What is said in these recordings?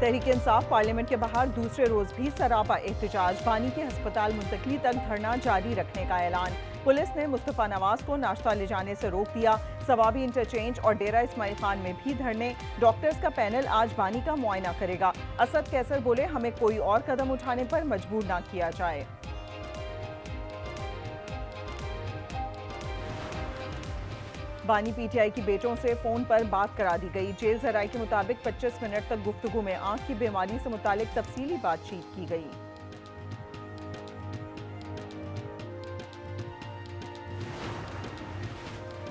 Tehreek Insaf parliament के बाहर दूसरे रोज भी सरापा एहतजाज। बानी के अस्पताल मुंतकली तक धरना जारी रखने का ऐलान। पुलिस ने मुस्तफा नवाज को नाश्ता ले जाने से रोक दिया। सवाबी इंटरचेंज और डेरा इस्माइल खान में भी धरने। डॉक्टर्स का पैनल आज बानी का मुआयना करेगा। असद कैसर बोले, हमें कोई और कदम उठाने पर मजबूर ना किया जाए। बानी पीटीआई की बेटों से फोन पर बात करा दी गई। जेल जराये के मुताबिक 25 मिनट तक गुफ्तगू में आंख की बीमारी से मुतालिक तफसीली बातचीत की गई।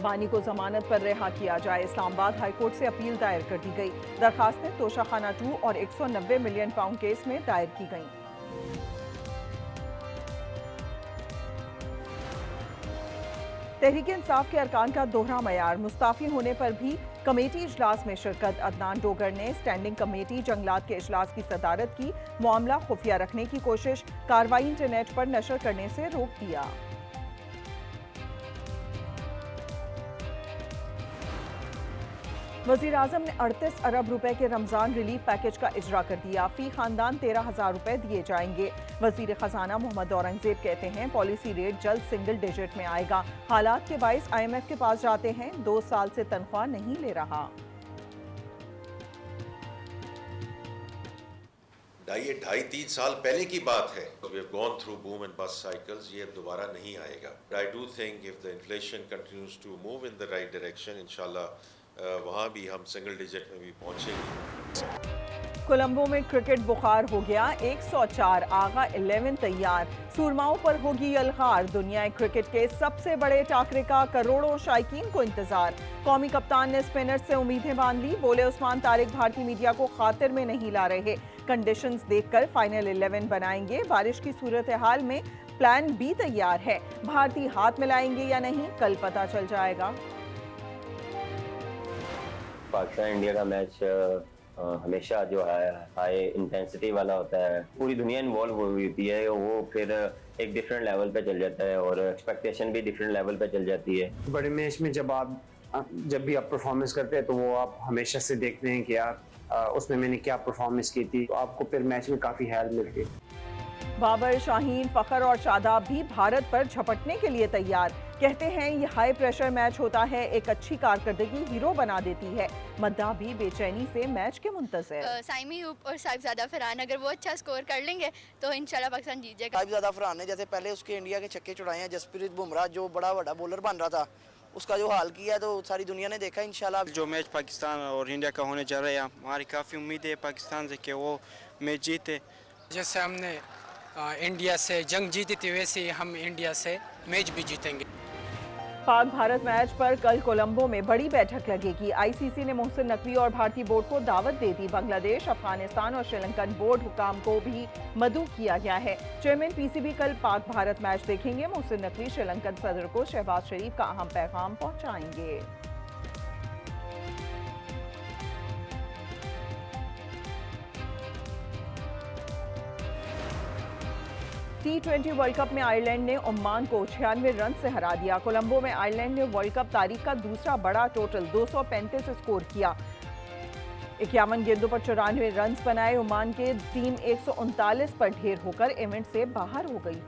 बानी को जमानत पर रिहा किया जाए। इस्लामाबाद हाईकोर्ट से अपील दायर कर दी गई। दरखास्तें तोशाखाना 2 और 190 मिलियन पाउंड केस में दायर की गईं। तहरीक इंसाफ के अरकान का दोहरा मयार। मुस्ताफी होने पर भी कमेटी इजलास में शिरकत। अदनान डोगर ने स्टैंडिंग कमेटी जंगलात के इजलास की सदारत की। मामला खुफिया रखने की कोशिश। कार्रवाई इंटरनेट पर नशर करने से रोक दिया। वजीर आजम ने 38 अरब रुपए के रमजान रिलीफ पैकेज का इजरा कर दिया। फी खानदान 13,000 रुपए दिए जाएंगे। वजीर खजाना मोहम्मद औरंगजेब कहते हैं, पॉलिसी रेट जल्द सिंगल डिजिट में आएगा। हालात के बाइस IMF के पास जाते हैं। 2 साल से तनख्वाह नहीं ले रहा। 2.5-3 साल पहले की बात है। We have gone through boom and bust cycles. ये अब दोबारा नहीं आएगा। I do think if the inflation continues to move in the right direction, इंशाल्लाह वहाँ भी हम सिंगल डिजिट में भी पहुँचेंगे। कोलंबो में क्रिकेट बुखार हो गया। 104 आगा 11 तैयार। सूरमाओं पर होगी यलगार। दुनिया क्रिकेट के सबसे बड़े टाकरे का करोड़ों शायकीन को इंतजार। कौमी कप्तान ने स्पिनर से उम्मीदें बांध ली। बोले, उस्मान तारिक भारतीय मीडिया को खातिर में नहीं ला रहे। कंडीशंस देखकर फाइनल 11 बनाएंगे। बारिश की सूरत हाल में प्लान B तैयार है। भारतीय हाथ मिलाएंगे या नहीं, कल पता चल जाएगा। पाकिस्तान इंडिया का मैच हमेशा जो है हाई इंटेंसिटी वाला होता है। पूरी दुनिया इन्वॉल्व हुई होती है। वो फिर एक डिफरेंट लेवल पे चल जाता है और एक्सपेक्टेशन भी डिफरेंट लेवल पे चल जाती है। बड़े मैच में जब भी आप परफॉर्मेंस करते हैं तो वो आप हमेशा से देखते हैं कि यार उसमें मैंने क्या परफॉर्मेंस की थी, तो आपको फिर मैच में काफ़ी हेल्प मिलती है। बाबर, शाहीन, फखर और शादाब भी भारत पर झपटने के लिए तैयार। कहते हैं ये हाई प्रेशर मैच होता है, एक अच्छी कारकर्दगी हीरो बना देती है। मद्दाह भी बेचैनी से मैच के मुंतज़िर। साइमी और साहिबजादा फरहान अगर वो अच्छा स्कोर कर लेंगे तो इंशाल्लाह पाकिस्तान जीत जाएगा। साहिबजादा फरहान ने जैसे पहले उसके इंडिया के छक्के छुड़ाए हैं, जसप्रीत बुमराह जो बड़ा बड़ा बॉलर बन रहा था, उसका जो हाल किया तो सारी दुनिया ने देखा। इंशाल्लाह जो मैच पाकिस्तान और इंडिया का होने जा रहा है, हमारी काफ़ी उम्मीद है पाकिस्तान से कि वो मैच जीते। जैसे हमने इंडिया से जंग जीती थी, वैसे हम इंडिया से मैच भी जीतेंगे। पाक भारत मैच पर कल कोलंबो में बड़ी बैठक लगेगी। ICC ने मोहसिन नकवी और भारतीय बोर्ड को दावत दे दी। बांग्लादेश, अफगानिस्तान और श्रीलंकन बोर्ड हुकाम को भी मदऊ किया गया है। चेयरमैन PCB कल पाक भारत मैच देखेंगे। मोहसिन नकवी श्रीलंकन सदर को शहबाज शरीफ का अहम पैगाम पहुंचाएंगे। T20 वर्ल्ड कप में आयरलैंड ने ओमान को 96 रन से हरा दिया। कोलंबो में आयरलैंड ने वर्ल्ड कप तारीख का दूसरा बड़ा टोटल 235 स्कोर किया। 51 गेंदों पर 94 रन बनाए। ओमान के टीम 139 पर ढेर होकर इवेंट से बाहर हो गई।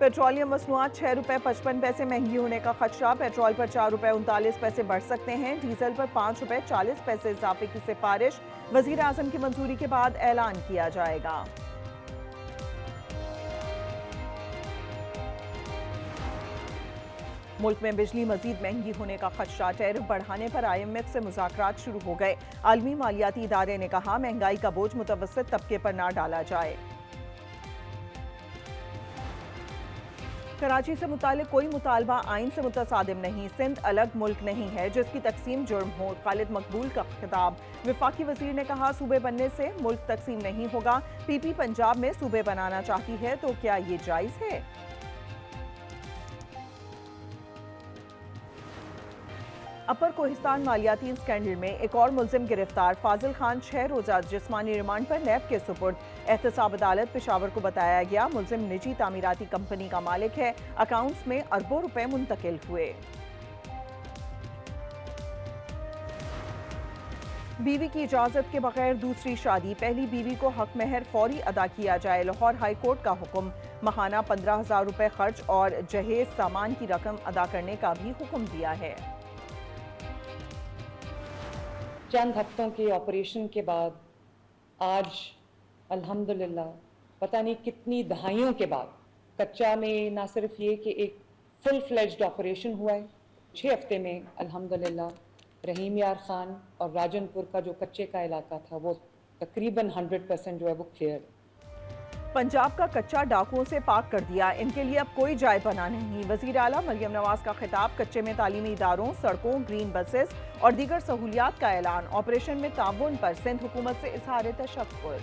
पेट्रोलियम मसनूआत 6 रुपए 55 पैसे महंगी होने का खदशा। पेट्रोल पर 4 रुपए 39 पैसे बढ़ सकते हैं। डीजल पर 5 रुपए 40 पैसे इजाफे की सिफारिश वजीर आजम की मंजूरी के बाद ऐलान किया जाएगा। मुल्क में बिजली मजीद महंगी होने का खदशा। टैरिफ बढ़ाने पर IMF से मुज़ाकरात शुरू हो गए। आलमी मालियाती इदारे ने कहा, महंगाई का बोझ मुतवस्सित तबके पर ना डाला जाए। कराची से मुतालिक कोई मुतालबा आइन से मुतसादिम नहीं। सिंध अलग मुल्क नहीं है जिसकी तकसीम जुर्म हो। खालिद मकबूल का खिताब। वफाकी वजीर ने कहा, सूबे बनने से मुल्क तकसीम नहीं होगा। PP पंजाब में सूबे बनाना चाहती है तो क्या ये जायज है? अपर कोहिस्तान मालियाती स्कैंडल में एक और मुल्जिम गिरफ्तार। फाजिल खान 6 रोजा जिस्मानी रिमांड पर नैब के सुपुर्द। एहतसाब अदालत पेशावर को बताया गया। मुल्जिम निजी तामीराती कंपनी का मालिक है। अकाउंट्स में अरबों रुपए मुंतकिल हुए। बीवी की इजाजत के बगैर दूसरी शादी, पहली बीवी को हक महर फौरी अदा किया जाए। लाहौर हाई कोर्ट का हुक्म, माहाना 15,000 रुपए खर्च और जहेज सामान की रकम अदा करने का भी हुक्म दिया है। चंद हफ्तों के ऑपरेशन के बाद आज अल्हम्दुलिल्लाह पता नहीं कितनी दहाइयों के बाद कच्चा में ना सिर्फ ये कि एक फुल फ्लेज्ड ऑपरेशन हुआ है, 6 हफ्ते में अल्हम्दुलिल्लाह रहीम यार खान और राजनपुर का जो कच्चे का इलाका था वो तकरीबन 100% जो है वो क्लियर है। पंजाब का कच्चा डाकुओं से पाक कर दिया, इनके लिए अब कोई जाय पना नहीं। वजीर आला मरियम नवाज का खिताब, कच्चे में तालीमी इदारों, सड़कों, ग्रीन बसेस और दीगर सहूलियात का ऐलान। ऑपरेशन में ताउन पर सिंध हुकूमत से इजहार तशक्कुर।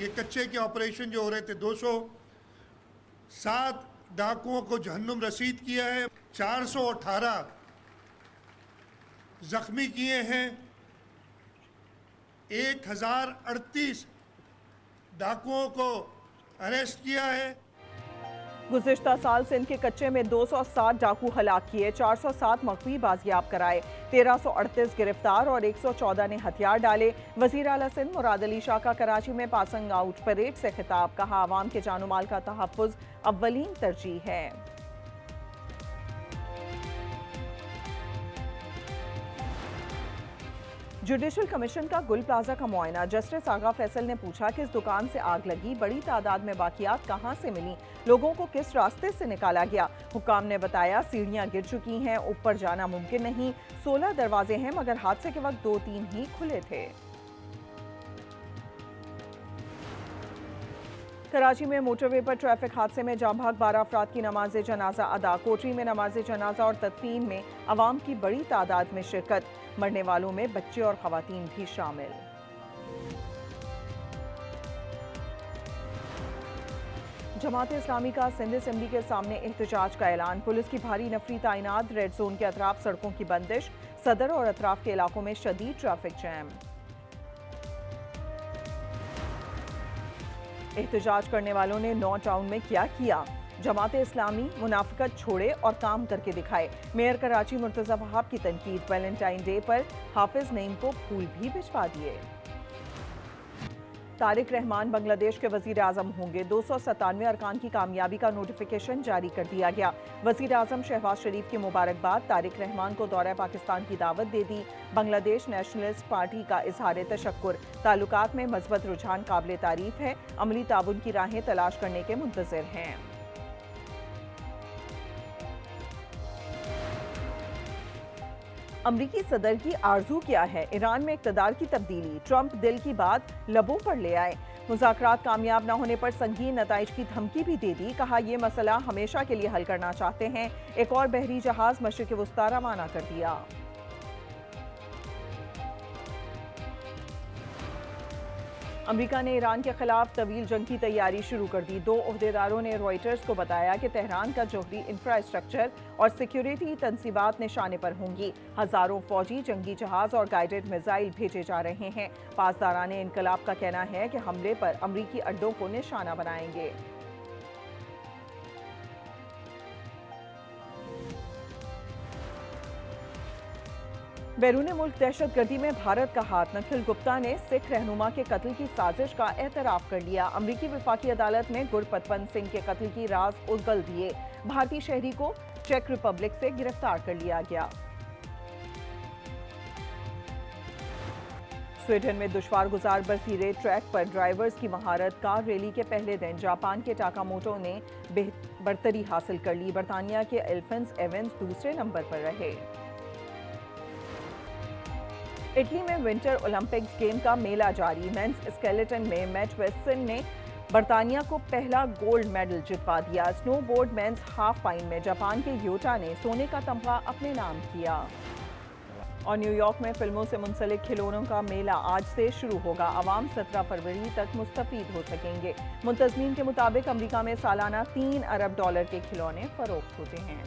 ये कच्चे के ऑपरेशन जो हो रहे थे, 207 डाकुओं को जहन्नुम रसीद किया है, 418 जख्मी किए हैं, 1038 डाकुओं को अरेस्ट किया है। गुज़िश्ता साल सिंध के कच्चे में 207 डाकू हलाक किए, 407 मख्फी बाजियाब कराए, 1338 गिरफ्तार और 114 ने हथियार डाले। वज़ीर आला सिंध मुराद अली शाह का कराची में पासिंग आउट परेड से खिताब, कहा आवाम के जानो माल का तहफ़्फ़ुज़ अव्वलीन तरजीह है। जुडिशल कमीशन का गुल प्लाजा का मुआयना, जस्टिस आगा फैसल ने पूछा किस दुकान से आग लगी, बड़ी तादाद में बाकियात कहां से मिली, लोगों को किस रास्ते से निकाला गया। हुक्काम ने बताया सीढ़ियां गिर चुकी हैं, ऊपर जाना मुमकिन नहीं, 16 दरवाजे हैं मगर हादसे के वक्त 2-3 ही खुले थे। कराची में मोटरवे पर ट्रैफिक हादसे में जाँ भाग 12 अफराद की नमाज जनाजा अदा। कोटरी में नमाज जनाजा और तदफीन में अवाम की बड़ी तादाद में शिरकत, मरने वालों में बच्चे और खवातीन भी शामिल। जमात इस्लामी का सिंध असेंबली के सामने एहतजाज का ऐलान, पुलिस की भारी नफरी तैनात, रेड जोन के अतराफ सड़कों की बंदिश, सदर और अतराफ के इलाकों में शदीद ट्रैफिक जैम। एहतजाज करने वालों ने 9 टाउन में क्या किया, जमात इस्लामी मुनाफिकत छोड़े और काम करके दिखाए। मेयर कराची मुर्तज़ा वहाब की तनकीद, वैलेंटाइन डे पर हाफिज नईम को फूल भी भिजवा दिए। तारिक रहमान बांग्लादेश के वजीर आजम होंगे, 297 अरकान की कामयाबी का नोटिफिकेशन जारी कर दिया गया। वजीर आजम शहबाज शरीफ की मुबारकबाद, तारिक रहमान को दौरा पाकिस्तान की दावत दे दी। बांग्लादेश नेशनलिस्ट पार्टी का इजहार तशक्कुर, ताल्लुकात में मज़बूत रुझान काबिल तारीफ है, अमली ताउन की राहें तलाश करने के मुंतज़िर हैं। अमरीकी सदर की आरजू क्या है, ईरान में इक़्तिदार की तब्दीली, ट्रंप दिल की बात लबों पर ले आए। मुज़ाकरात कामयाब न होने पर संगीन नताइज की धमकी भी दे दी, कहा यह मसला हमेशा के लिए हल करना चाहते हैं। एक और बहरी जहाज मशरिक़ वुस्ता रवाना कर दिया। अमेरिका ने ईरान के खिलाफ तवील जंग की तैयारी शुरू कर दी। 2 ओहदेदारों ने रॉयटर्स को बताया कि तेहरान का जोहरी इंफ्रास्ट्रक्चर और सिक्योरिटी तंसीबात निशाने पर होंगी। हजारों फौजी, जंगी जहाज और गाइडेड मिसाइल भेजे जा रहे हैं। पासदारान इनकलाब का कहना है कि हमले पर अमरीकी अड्डों को निशाना बनाएंगे। बैरून मुल्क दहशतगर्दी में भारत का हाथ, निखिल गुप्ता ने सिख रहनुमा के कत्ल की साजिश का एतराफ कर लिया। अमरीकी वफाकी अदालत में गुरपतवंत सिंह के कत्ल की राज उगल दिए। भारतीय शहरी को चेक रिपब्लिक से गिरफ्तार कर लिया गया। स्वीडन में दुश्वार गुजार बर्फीले ट्रैक पर ड्राइवर्स की महारत, कार रैली के पहले दिन जापान के टाकामोटो ने बरतरी हासिल कर ली। बरतानिया के एल्फेंस एवेंस दूसरे नंबर पर रहे। इटली में विंटर ओलंपिक्स गेम का मेला जारी। मेंस स्केलेटन में मैट वेस्टन ने बरतानिया को पहला गोल्ड मेडल जितवा दिया। स्नोबोर्ड मेंस हाफ पाइन में जापान के योटा ने सोने का तमगा अपने नाम किया। और न्यूयॉर्क में फिल्मों से मुंसलिक खिलौनों का मेला आज से शुरू होगा। आवाम 17 फरवरी तक मुस्तफीद हो सकेंगे। मुंतजमीन के मुताबिक अमेरिका में सालाना $3 अरब के खिलौने फरोख्त होते हैं।